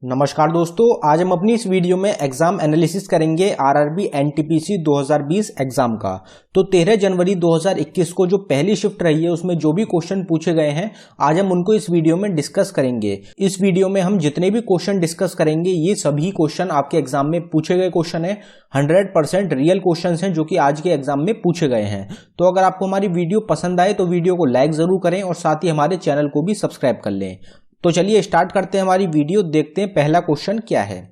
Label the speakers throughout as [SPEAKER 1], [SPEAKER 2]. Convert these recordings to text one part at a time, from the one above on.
[SPEAKER 1] नमस्कार दोस्तों, आज हम अपनी इस वीडियो में एग्जाम एनालिसिस करेंगे आरआरबी एनटीपीसी 2020 एग्जाम का। तो 13 जनवरी 2021 को जो पहली शिफ्ट रही है उसमें जो भी क्वेश्चन पूछे गए हैं आज हम उनको इस वीडियो में डिस्कस करेंगे। इस वीडियो में हम जितने भी क्वेश्चन डिस्कस करेंगे ये सभी क्वेश्चन आपके एग्जाम में पूछे गए क्वेश्चन है। 100% रियल क्वेश्चन हैं जो कि आज के एग्जाम में पूछे गए हैं। तो अगर आपको हमारी वीडियो पसंद आए तो वीडियो को लाइक जरूर करें और साथ ही हमारे चैनल को भी सब्सक्राइब कर लें। तो चलिए स्टार्ट करते हैं हमारी वीडियो, देखते हैं पहला क्वेश्चन क्या है।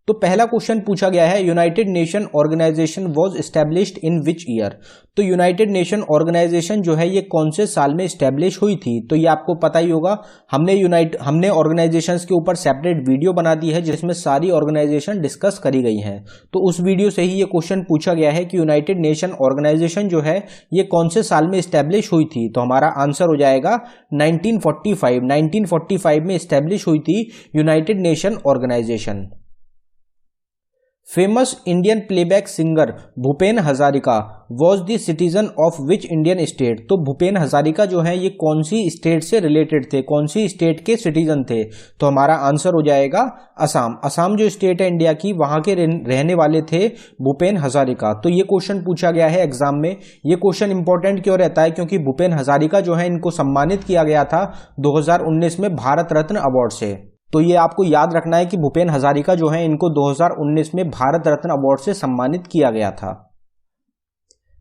[SPEAKER 1] तो पहला क्वेश्चन पूछा गया है, United Nation Organisation was established in which year. तो यूनाइटेड नेशन ऑर्गेनाइजेशन जो है ये कौन से साल में एस्टैब्लिश हुई थी। तो ये आपको पता ही होगा, हमने ऑर्गेनाइजेशंस के ऊपर सेपरेट वीडियो बना दी है जिसमें सारी ऑर्गेनाइजेशन डिस्कस करी गई हैं। तो उस वीडियो से ही ये क्वेश्चन पूछा गया है कि यूनाइटेड नेशन ऑर्गेनाइजेशन जो है ये कौन से साल में एस्टैब्लिश हुई थी। तो हमारा आंसर हो जाएगा 1945 में एस्टैब्लिश हुई थी United Nation Organisation. Famous Indian playback singer Bhupen Hazarika was the citizen of which Indian state. तो भूपेन हजारिका जो है ये कौन सी स्टेट से रिलेटेड थे, कौन सी स्टेट के सिटीजन थे। तो हमारा आंसर हो जाएगा असम। असम जो स्टेट है इंडिया की, वहां के रहने वाले थे भूपेन हजारिका। तो ये क्वेश्चन पूछा गया है एग्जाम में। ये क्वेश्चन इंपॉर्टेंट क्यों रहता है, क्योंकि भूपेन हजारिका जो है इनको सम्मानित किया गया था 2019 में भारत रत्न अवार्ड से। तो ये आपको याद रखना है कि भूपेन हजारिका जो है इनको 2019 में भारत रत्न अवार्ड से सम्मानित किया गया था।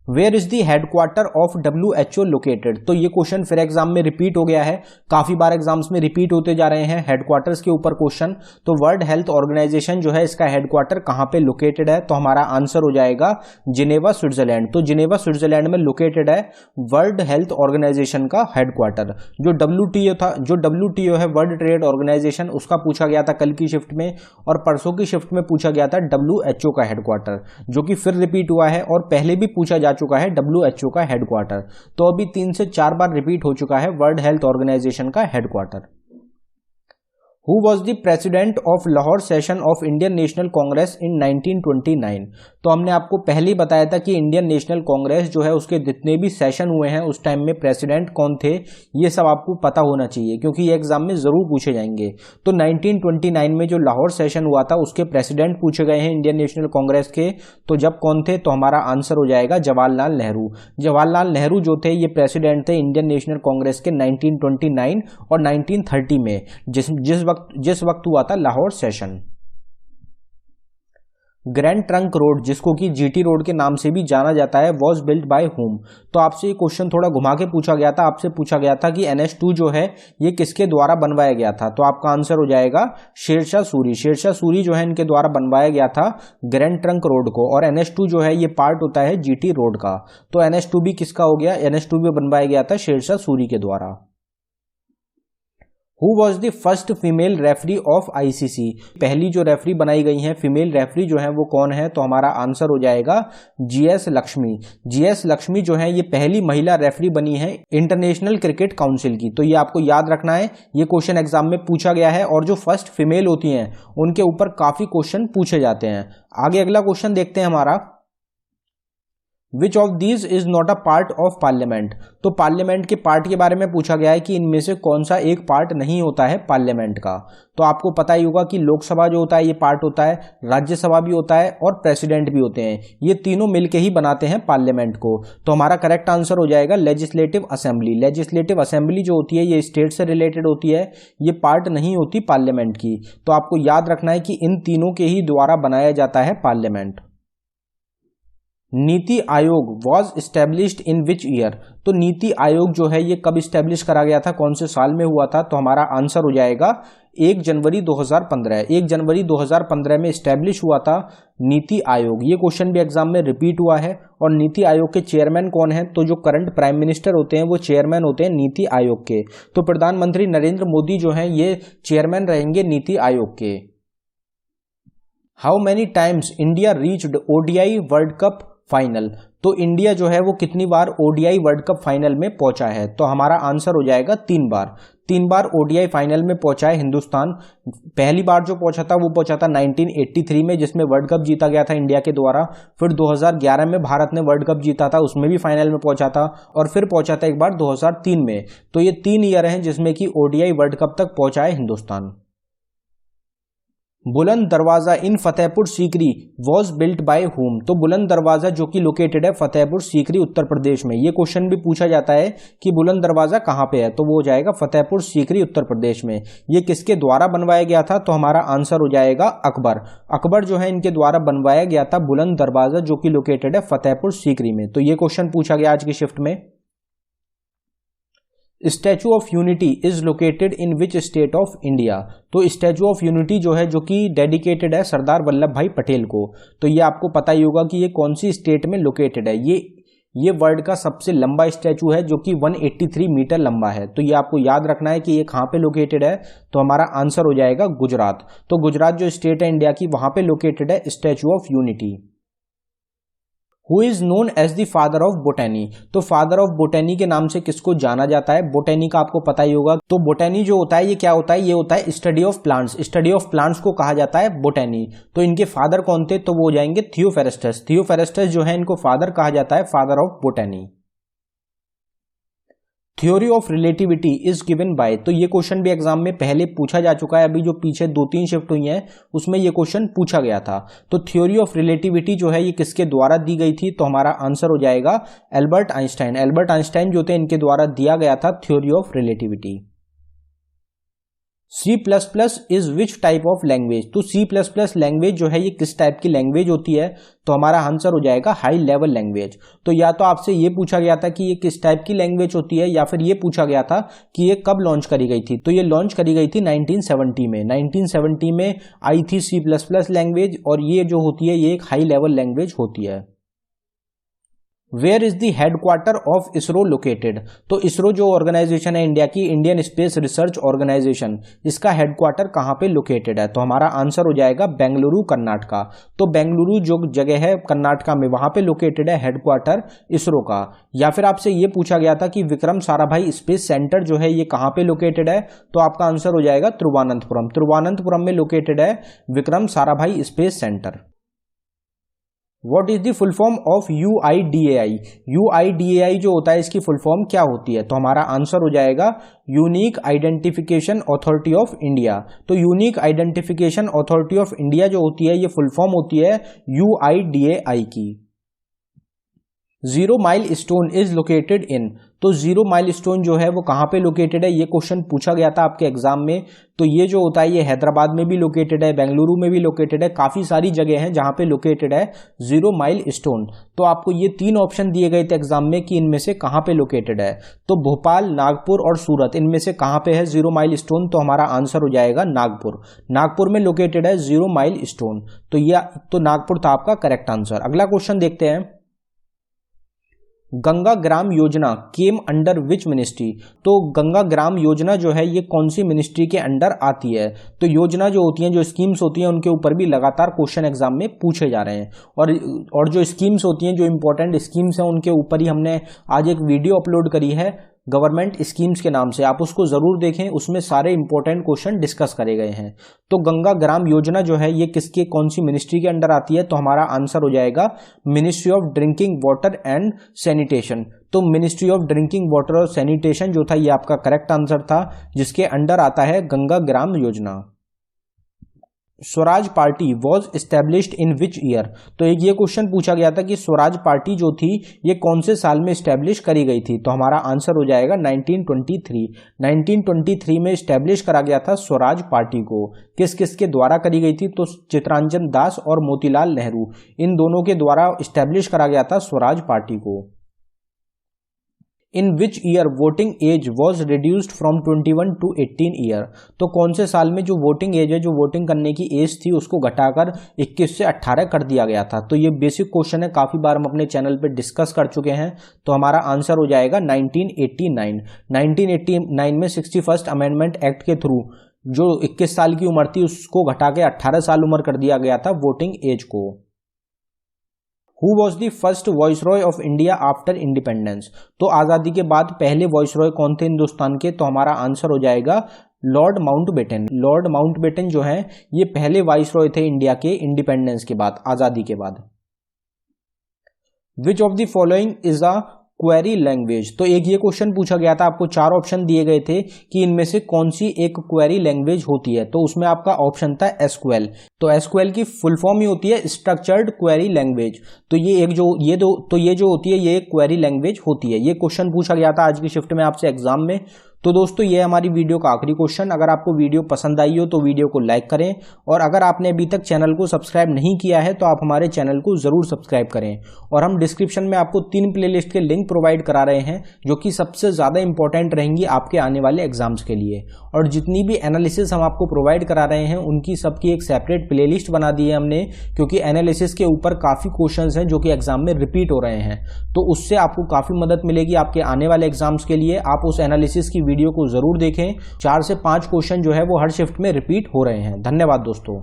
[SPEAKER 1] Where is the headquarter of WHO located. तो ये क्वेश्चन फिर एग्जाम में रिपीट हो गया है, काफी बार एग्जाम्स में रिपीट होते जा रहे हैं हेडक्वार्टर्स के ऊपर क्वेश्चन। तो वर्ल्ड हेल्थ ऑर्गेनाइजेशन जो है इसका हेडक्वार्टर कहां पे लोकेटेड है। तो हमारा आंसर हो जाएगा जिनेवा स्विट्जरलैंड। तो जिनेवा स्विट्जरलैंड में लोकेटेड है वर्ल्ड हेल्थ ऑर्गेनाइजेशन का हेडक्वार्टर। जो WTO है वर्ल्ड ट्रेड ऑर्गेनाइजेशन, उसका पूछा गया था कल की शिफ्ट में, और परसों की शिफ्ट में पूछा गया था WHO का हेडक्वार्टर, जो कि फिर रिपीट हुआ है और पहले भी पूछा जा चुका है WHO का हेडक्वार्टर। तो अभी 3 से 4 बार रिपीट हो चुका है वर्ल्ड हेल्थ ऑर्गेनाइजेशन का headquarter. Who was the president of Lahore session of Indian National Congress in 1929। तो हमने आपको पहले ही बताया था कि इंडियन नेशनल कांग्रेस जो है उसके जितने भी सेशन हुए हैं उस टाइम में प्रेसिडेंट कौन थे, ये सब आपको पता होना चाहिए क्योंकि ये एग्जाम में जरूर पूछे जाएंगे। तो 1929 में जो लाहौर सेशन हुआ था उसके प्रेसिडेंट पूछे गए हैं इंडियन नेशनल कांग्रेस के। तो जब कौन थे, तो हमारा आंसर हो जाएगा जवाहरलाल नेहरू। जवाहरलाल नेहरू जो थे ये प्रेसिडेंट थे इंडियन नेशनल कांग्रेस के 1929 और 1930 में, जिस वक्त हुआ था Lahore session. Grand trunk road, जिसको कि GT रोड के नाम से भी जाना जाता है, वॉज बिल्ट बाय होम। तो आपसे ये क्वेश्चन थोड़ा घुमा के पूछा गया था, आपसे पूछा गया था कि NH2 जो है ये किसके द्वारा बनवाया गया था। तो आपका आंसर हो जाएगा शेरशाह सूरी। शेरशाह सूरी जो है इनके द्वारा बनवाया गया था ग्रैंड ट्रंक रोड को। और NH2 जो है ये पार्ट होता है GT रोड का। तो NH2 भी किसका हो गया, NH2 भी बनवाया गया था शेरशाह सूरी के द्वारा। Who was the first female referee of ICC। पहली जो रेफरी बनाई गई हैं फीमेल रेफरी जो है वो कौन है। तो हमारा आंसर हो जाएगा GS लक्ष्मी। GS लक्ष्मी जो है ये पहली महिला रेफरी बनी है इंटरनेशनल क्रिकेट काउंसिल की। तो ये आपको याद रखना है, ये क्वेश्चन एग्जाम में पूछा गया है और जो फर्स्ट फीमेल होती हैं उनके ऊपर काफी क्वेश्चन पूछे जाते हैं। आगे अगला क्वेश्चन देखते हैं हमारा, which of these is not a part of parliament. तो पार्लियामेंट के पार्ट के बारे में पूछा गया है कि इनमें से कौन सा एक पार्ट नहीं होता है पार्लियामेंट का। तो आपको पता ही होगा कि लोकसभा जो होता है ये पार्ट होता है, राज्यसभा भी होता है और प्रेसिडेंट भी होते हैं। ये तीनों मिलके ही बनाते हैं पार्लियामेंट को। तो हमारा करेक्ट आंसर हो जाएगा लेजिस्लेटिव असेंबली। लेजिस्लेटिव असेंबली जो होती है ये स्टेट से रिलेटेड होती है, ये पार्ट नहीं होती पार्लियामेंट की। तो आपको याद रखना है कि इन तीनों के ही द्वारा बनाया जाता है parliament. NITI Aayog was established in which year. तो नीति आयोग जो है ये कब एस्टेब्लिश करा गया था, कौन से साल में हुआ था। तो हमारा आंसर हो जाएगा 1 जनवरी 2015। 1 जनवरी 2015 में एस्टेब्लिश हुआ था नीति आयोग। ये क्वेश्चन भी एग्जाम में रिपीट हुआ है। और नीति आयोग के चेयरमैन कौन है, तो जो करंट प्राइम मिनिस्टर होते हैं वो चेयरमैन होते हैं नीति आयोग के। तो प्रधानमंत्री नरेंद्र मोदी जो है ये चेयरमैन रहेंगे नीति आयोग के। How many times India reached ODI world cup final. तो इंडिया जो है वो कितनी बार ODI वर्ल्ड कप फाइनल में पहुंचा है। तो हमारा आंसर हो जाएगा 3 बार। 3 बार ODI फाइनल में पहुंचा है हिंदुस्तान। पहली बार जो पहुंचा था वो पहुंचा था 1983 में, जिसमें वर्ल्ड कप जीता गया था इंडिया के द्वारा। फिर 2011 में भारत ने वर्ल्ड कप जीता था, उसमें भी फाइनल में पहुंचा था। और फिर पहुंचा था एक बार 2003 में। तो ये 3 ईयर हैं जिसमें कि ODI वर्ल्ड कप तक पहुंचा है Hindustan. Buland Darwaza in Fatehpur Sikri was built by whom. तो बुलंद दरवाजा जो कि लोकेटेड है फतेहपुर सीकरी उत्तर प्रदेश में, ये क्वेश्चन भी पूछा जाता है कि बुलंद दरवाजा कहाँ पे है, तो वो हो जाएगा फतेहपुर सीकरी उत्तर प्रदेश में। ये किसके द्वारा बनवाया गया था, तो हमारा आंसर हो जाएगा अकबर। अकबर जो है इनके द्वारा बनवाया गया था बुलंद दरवाजा जो कि लोकेटेड है फतेहपुर सीकरी में। तो ये क्वेश्चन पूछा गया आज की शिफ्ट में। Statue of unity is located in which state of India. तो स्टैचू ऑफ यूनिटी जो है जो कि डेडिकेटेड है सरदार वल्लभ भाई पटेल को, तो ये आपको पता ही होगा कि ये कौन सी स्टेट में लोकेटेड है। ये वर्ल्ड का सबसे लंबा स्टैचू है जो कि 183 मीटर लंबा है। तो ये आपको याद रखना है कि ये कहाँ पे लोकेटेड है, तो हमारा आंसर हो जाएगा गुजरात। तो गुजरात जो स्टेट है इंडिया की, वहां पे लोकेटेड है Statue of Unity. Who is known as the father of botany. तो फादर ऑफ बोटेनी के नाम से किसको जाना जाता है, बोटेनी का आपको पता ही होगा। तो बोटेनी जो होता है ये क्या होता है, ये होता है study of plants. Study of plants को कहा जाता है बोटेनी। तो इनके फादर कौन थे, तो वो हो जाएंगे थियोफेरेस्टस। थियोफेरेस्टस जो है इनको फादर कहा जाता है, father of बोटेनी। Theory of relativity is given by. तो ये क्वेश्चन भी एग्जाम में पहले पूछा जा चुका है, अभी जो पीछे 2-3 शिफ्ट हुई हैं उसमें ये क्वेश्चन पूछा गया था। तो थ्योरी ऑफ रिलेटिविटी जो है ये किसके द्वारा दी गई थी, तो हमारा आंसर हो जाएगा एल्बर्ट आइंस्टाइन। एल्बर्ट आइंस्टाइन जो थे इनके द्वारा दिया गया था theory of relativity. C++ is which type of language. तो C++ लैंग्वेज जो है ये किस टाइप की लैंग्वेज होती है, तो हमारा आंसर हो जाएगा हाई लेवल लैंग्वेज। तो या तो आपसे ये पूछा गया था कि ये किस टाइप की लैंग्वेज होती है, या फिर ये पूछा गया था कि ये कब लॉन्च करी गई थी। तो ये लॉन्च करी गई थी 1970 में। 1970 में आई थी C++ लैंग्वेज, और ये जो होती है ये एक हाई लेवल लैंग्वेज होती है। Where is the headquarter of ISRO located. तो इसरो जो ऑर्गेनाइजेशन है इंडिया की, इंडियन स्पेस रिसर्च ऑर्गेनाइजेशन, इसका हेडक्वार्टर कहाँ पे लोकेटेड है, तो हमारा आंसर हो जाएगा बेंगलुरु कर्नाटका। तो बेंगलुरु जो जगह है कर्नाटका में, वहां पे लोकेटेड है हेडक्वार्टर इसरो का। या फिर आपसे ये पूछा गया था कि विक्रम साराभाई स्पेस सेंटर जो है ये कहाँ पे लोकेटेड है, तो आपका आंसर हो जाएगा तिरुवनंतपुरम। तिरुवनंतपुरम में लोकेटेड है Vikram Sarabhai space centre. What is the full form of UIDAI? UIDAI जो होता है इसकी फुल फॉर्म क्या होती है, तो हमारा आंसर हो जाएगा Unique Identification Authority of India. तो Unique Identification Authority of India जो होती है ये फुल फॉर्म होती है UIDAI की। Zero mile stone is located in. तो जीरो माइल स्टोन जो है वो कहाँ पे लोकेटेड है, ये क्वेश्चन पूछा गया था आपके एग्जाम में। तो ये जो होता है ये हैदराबाद में भी लोकेटेड है, बेंगलुरु में भी लोकेटेड है, काफी सारी जगह हैं जहां पे लोकेटेड है जीरो माइल स्टोन। तो आपको ये 3 ऑप्शन दिए गए थे एग्जाम में कि इनमें से कहां पे लोकेटेड है। तो भोपाल, नागपुर और सूरत, इनमें से कहां पे है जीरो माइल स्टोन, तो हमारा आंसर हो जाएगा नागपुर। नागपुर में लोकेटेड है जीरो माइल स्टोन। तो नागपुर था आपका करेक्ट आंसर। अगला क्वेश्चन देखते हैं। Ganga Gram Yojana came under which ministry. तो गंगा ग्राम योजना जो है ये कौन सी मिनिस्ट्री के अंडर आती है। तो योजना जो होती हैं, जो स्कीम्स होती हैं, उनके ऊपर भी लगातार क्वेश्चन एग्जाम में पूछे जा रहे हैं। और जो स्कीम्स होती हैं, जो इंपॉर्टेंट स्कीम्स हैं, उनके ऊपर ही हमने आज एक वीडियो अपलोड करी है गवर्नमेंट स्कीम्स के नाम से, आप उसको जरूर देखें, उसमें सारे इंपॉर्टेंट क्वेश्चन डिस्कस करे गए हैं। तो गंगा ग्राम योजना जो है ये किसके, कौन सी मिनिस्ट्री के अंडर आती है, तो हमारा आंसर हो जाएगा ministry of drinking water and sanitation. तो मिनिस्ट्री ऑफ ड्रिंकिंग वाटर और सैनिटेशन जो था ये आपका करेक्ट आंसर था, जिसके अंडर आता है Ganga Gram Yojana. Swaraj party was established in which year. तो एक ये क्वेश्चन पूछा गया था कि स्वराज पार्टी जो थी ये कौन से साल में एस्टेब्लिश करी गई थी, तो हमारा आंसर हो जाएगा 1923। 1923 में एस्टेब्लिश करा गया था स्वराज पार्टी को। किस किस के द्वारा करी गई थी, तो चितरंजन दास और मोतीलाल नेहरू, इन दोनों के द्वारा एस्टेब्लिश करा गया था स्वराज पार्टी को। In which year voting age was reduced from 21 to 18 year. तो कौन से साल में जो वोटिंग एज है, जो वोटिंग करने की एज थी, उसको घटाकर 21 से 18 कर दिया गया था। तो ये बेसिक क्वेश्चन है, काफी बार हम अपने चैनल पे डिस्कस कर चुके हैं। तो हमारा आंसर हो जाएगा 1989। 1989 में 61st अमेंडमेंट एक्ट के थ्रू जो 21 साल की उम्र थी उसको घटा के 18 साल उम्र कर दिया गया था वोटिंग एज को। Who was the first viceroy of India after independence. तो आजादी के बाद पहले वॉइसरॉय कौन थे हिंदुस्तान के, तो हमारा आंसर हो जाएगा लॉर्ड माउंटबेटन। लॉर्ड माउंटबेटन जो है ये पहले वॉइसरॉय थे इंडिया के इंडिपेंडेंस के बाद, आजादी के बाद। Which of the following is a query language. तो एक ये क्वेश्चन पूछा गया था, आपको 4 ऑप्शन दिए गए थे कि इनमें से कौन सी एक क्वेरी लैंग्वेज होती है, तो उसमें आपका ऑप्शन था एसक्यूएल। तो एसक्यूएल की फुल फॉर्म ही होती है स्ट्रक्चर्ड क्वेरी लैंग्वेज। तो ये जो होती है ये क्वेरी लैंग्वेज होती है। ये क्वेश्चन पूछा गया था आज की शिफ्ट में आपसे एग्जाम में। तो दोस्तों ये हमारी वीडियो का आखिरी क्वेश्चन। अगर आपको वीडियो पसंद आई हो तो वीडियो को लाइक करें, और अगर आपने अभी तक चैनल को सब्सक्राइब नहीं किया है तो आप हमारे चैनल को जरूर सब्सक्राइब करें। और हम डिस्क्रिप्शन में आपको 3 प्लेलिस्ट के लिंक प्रोवाइड करा रहे हैं जो कि सबसे ज़्यादा इंपॉर्टेंट रहेंगी आपके आने वाले एग्जाम्स के लिए। और जितनी भी एनालिसिस हम आपको प्रोवाइड करा रहे हैं उनकी सबकी एक सेपरेट प्लेलिस्ट बना दी है हमने, क्योंकि एनालिसिस के ऊपर काफ़ी क्वेश्चंस हैं जो कि एग्जाम में रिपीट हो रहे हैं। तो उससे आपको काफ़ी मदद मिलेगी आपके आने वाले एग्जाम्स के लिए। आप उस एनालिसिस की वीडियो को जरूर देखें। 4 से 5 क्वेश्चन जो है वो हर शिफ्ट में रिपीट हो रहे हैं। धन्यवाद दोस्तों।